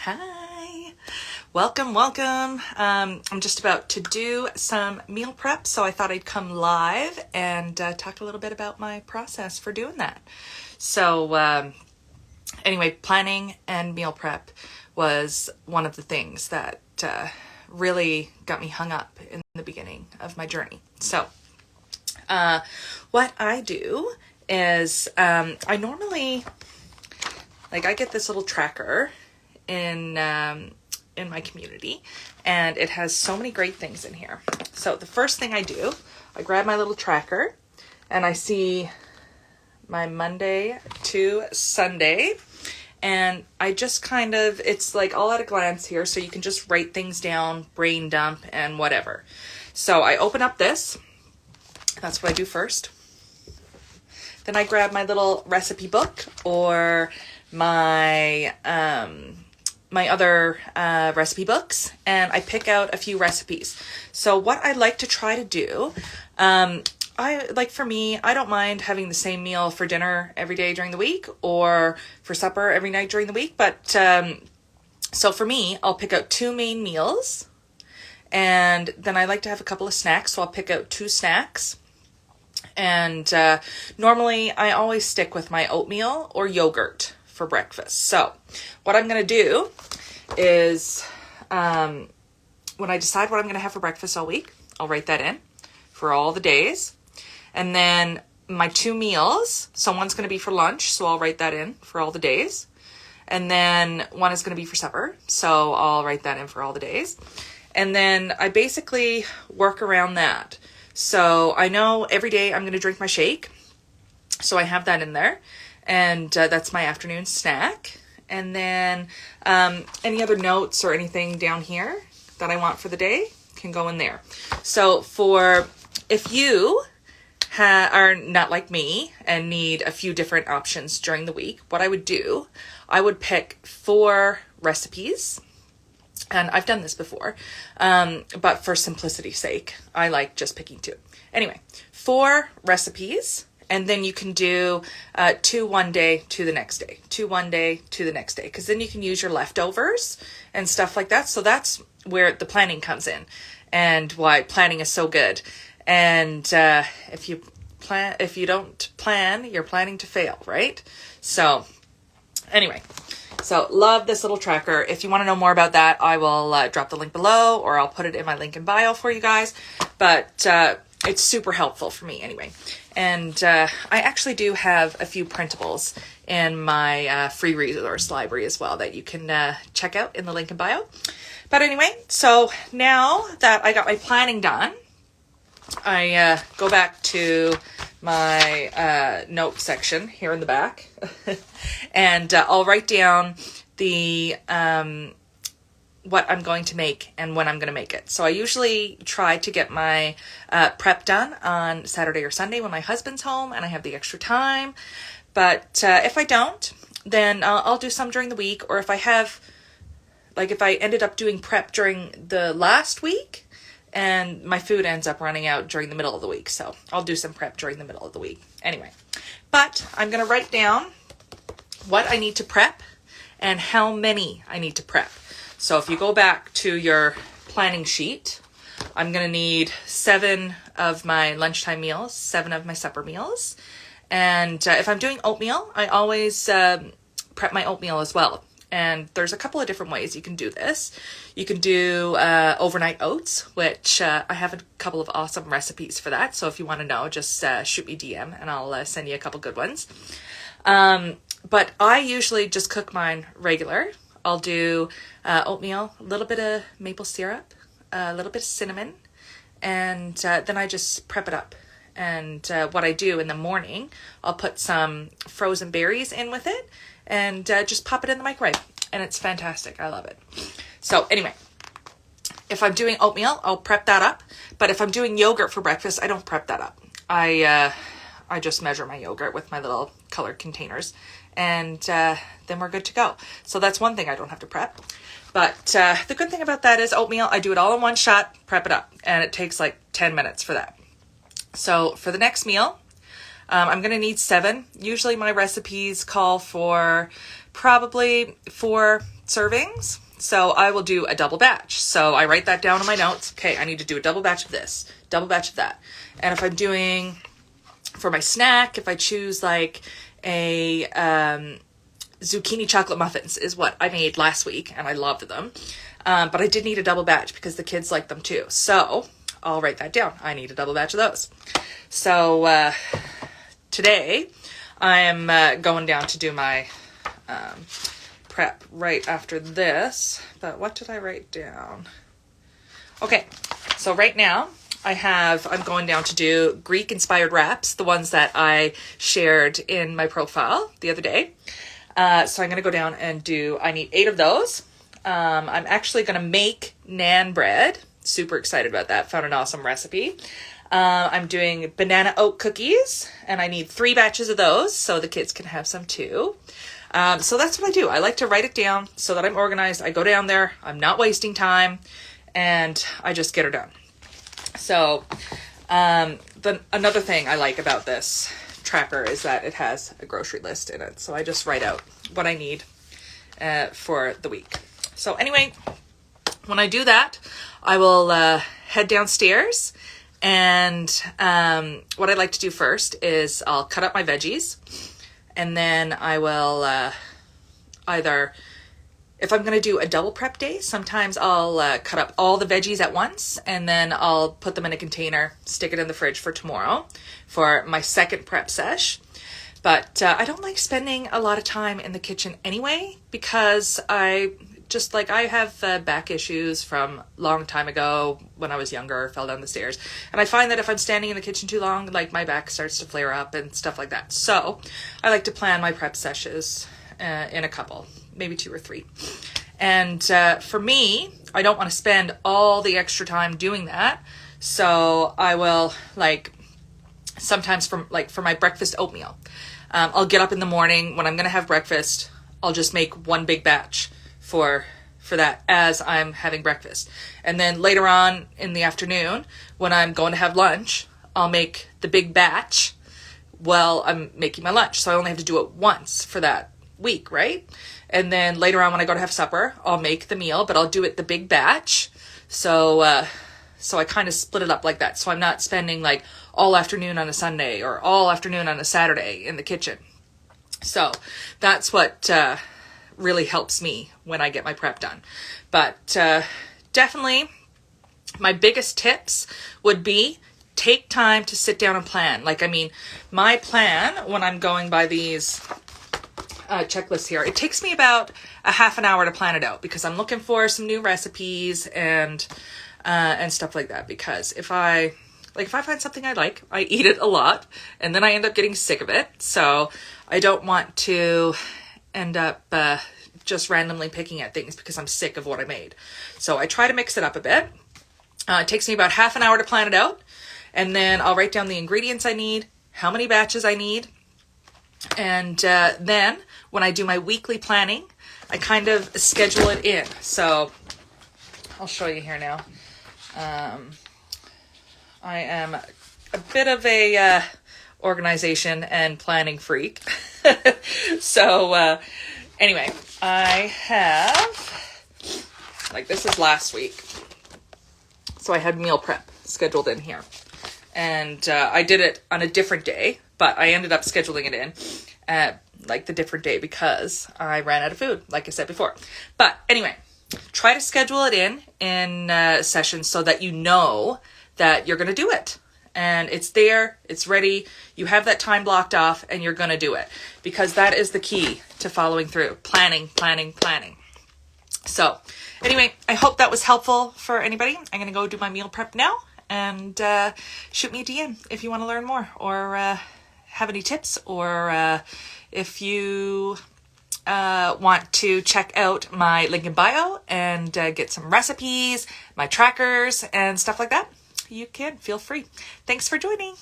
Hi, welcome. I'm just about to do some meal prep, so I thought I'd come live and talk a little bit about my process for doing that. So anyway, planning and meal prep was one of the things that really got me hung up in the beginning of my journey. So what I do is I normally, I get this little tracker in my community, and it has so many great things in here. So the first thing I do, I grab my little tracker and I see my Monday to Sunday, and I just it's like all at a glance here, so you can just write things down, brain dump, and whatever. So I open up this. That's what I do first. Then I grab my little recipe book or my other recipe books, and I pick out a few recipes. So what I like to try to do, for me, I don't mind having the same meal for dinner every day during the week or for supper every night during the week. But so for me, I'll pick out two main meals, and then I like to have a couple of snacks. So I'll pick out two snacks. And normally I always stick with my oatmeal or yogurt for breakfast. So what I'm going to do is when I decide what I'm going to have for breakfast all week, I'll write that in for all the days. And then my two meals, so one's going to be for lunch, so I'll write that in for all the days. And then one is going to be for supper, so I'll write that in for all the days. And then I basically work around that. So I know every day I'm going to drink my shake, so I have that in there. And that's my afternoon snack. And then any other notes or anything down here that I want for the day can go in there. So if you are not like me and need a few different options during the week, what I would do, I would pick 4 recipes. And I've done this before, but for simplicity's sake, I like just picking 2. Anyway, 4 recipes. And then you can do 2 one day to the next day, 2 one day to the next day, because then you can use your leftovers and stuff like that. So that's where the planning comes in, and why planning is so good. And if you don't plan, you're planning to fail, right? So anyway, so love this little tracker. If you want to know more about that, I will drop the link below, or I'll put it in my link in bio for you guys. But it's super helpful for me anyway. And I actually do have a few printables in my free resource library as well that you can check out in the link in bio. But anyway, so now that I got my planning done, I go back to my note section here in the back, and I'll write down the what I'm going to make and when I'm going to make it. So I usually try to get my prep done on Saturday or Sunday when my husband's home and I have the extra time. But if I don't, then I'll do some during the week. Or if I have, if I ended up doing prep during the last week and my food ends up running out during the middle of the week, so I'll do some prep during the middle of the week. Anyway, but I'm going to write down what I need to prep and how many I need to prep. So if you go back to your planning sheet, I'm going to need 7 of my lunchtime meals, 7 of my supper meals. And if I'm doing oatmeal, I always prep my oatmeal as well. And there's a couple of different ways you can do this. You can do overnight oats, which I have a couple of awesome recipes for that. So if you want to know, just shoot me DM and I'll send you a couple good ones. But I usually just cook mine regular. I'll do oatmeal, a little bit of maple syrup, a little bit of cinnamon, and then I just prep it up. And what I do in the morning, I'll put some frozen berries in with it and just pop it in the microwave. And it's fantastic. I love it. So anyway, if I'm doing oatmeal, I'll prep that up. But if I'm doing yogurt for breakfast, I don't prep that up. I just measure my yogurt with my little colored containers, and then we're good to go. So that's one thing I don't have to prep. But the good thing about that is oatmeal, I do it all in one shot, prep it up, and it takes 10 minutes for that. So for the next meal, I'm going to need 7. Usually my recipes call for probably 4 servings. So I will do a double batch. So I write that down in my notes. Okay, I need to do a double batch of this, double batch of that. And if I'm doing, for my snack, if I choose like a zucchini chocolate muffins is what I made last week, and I loved them. But I did need a double batch because the kids like them too. So I'll write that down. I need a double batch of those. So today I am going down to do my prep right after this. But what did I write down? Okay, so right now I'm going down to do Greek inspired wraps, the ones that I shared in my profile the other day. So I'm going to go down and I need 8 of those. I'm actually going to make naan bread. Super excited about that. Found an awesome recipe. I'm doing banana oat cookies, and I need 3 batches of those so the kids can have some too. So that's what I do. I like to write it down so that I'm organized. I go down there, I'm not wasting time, and I just get her done. So another thing I like about this tracker is that it has a grocery list in it. So I just write out what I need for the week. So anyway, when I do that, I will head downstairs, and what I like to do first is I'll cut up my veggies, and then I will either, if I'm going to do a double prep day, sometimes I'll cut up all the veggies at once, and then I'll put them in a container, stick it in the fridge for tomorrow for my second prep sesh. But I don't like spending a lot of time in the kitchen anyway, because I have back issues from a long time ago when I was younger, fell down the stairs. And I find that if I'm standing in the kitchen too long, like my back starts to flare up and stuff like that. So I like to plan my prep sessions in a couple, maybe 2 or 3. And for me, I don't want to spend all the extra time doing that. So I will sometimes for my breakfast oatmeal, I'll get up in the morning when I'm going to have breakfast. I'll just make one big batch for that as I'm having breakfast. And then later on in the afternoon, when I'm going to have lunch, I'll make the big batch while I'm making my lunch. So I only have to do it once for that week, right? And then later on when I go to have supper, I'll make the meal, but I'll do it the big batch. So I kind of split it up like that. So I'm not spending all afternoon on a Sunday or all afternoon on a Saturday in the kitchen. So that's what really helps me when I get my prep done. But definitely my biggest tips would be take time to sit down and plan. My plan when I'm going by these checklists here, it takes me about a half an hour to plan it out, because I'm looking for some new recipes and stuff like that. Because if I find something I like, I eat it a lot, and then I end up getting sick of it. So I don't want to end up just randomly picking at things because I'm sick of what I made. So I try to mix it up a bit. It takes me about half an hour to plan it out, and then I'll write down the ingredients I need, how many batches I need, and then when I do my weekly planning, I kind of schedule it in. So I'll show you here now. I am a bit of a organization and planning freak. So anyway, I have, this is last week. So I had meal prep scheduled in here. And I did it on a different day, but I ended up scheduling it in at the different day because I ran out of food, like I said before. But anyway, try to schedule it in sessions so that you know that you're going to do it. And it's there, it's ready, you have that time blocked off, and you're going to do it. Because that is the key to following through. Planning, planning, planning. So anyway, I hope that was helpful for anybody. I'm going to go do my meal prep now, and shoot me a DM if you want to learn more, or have any tips, or if you want to check out my link in bio and get some recipes, my trackers, and stuff like that. You can feel free. Thanks for joining.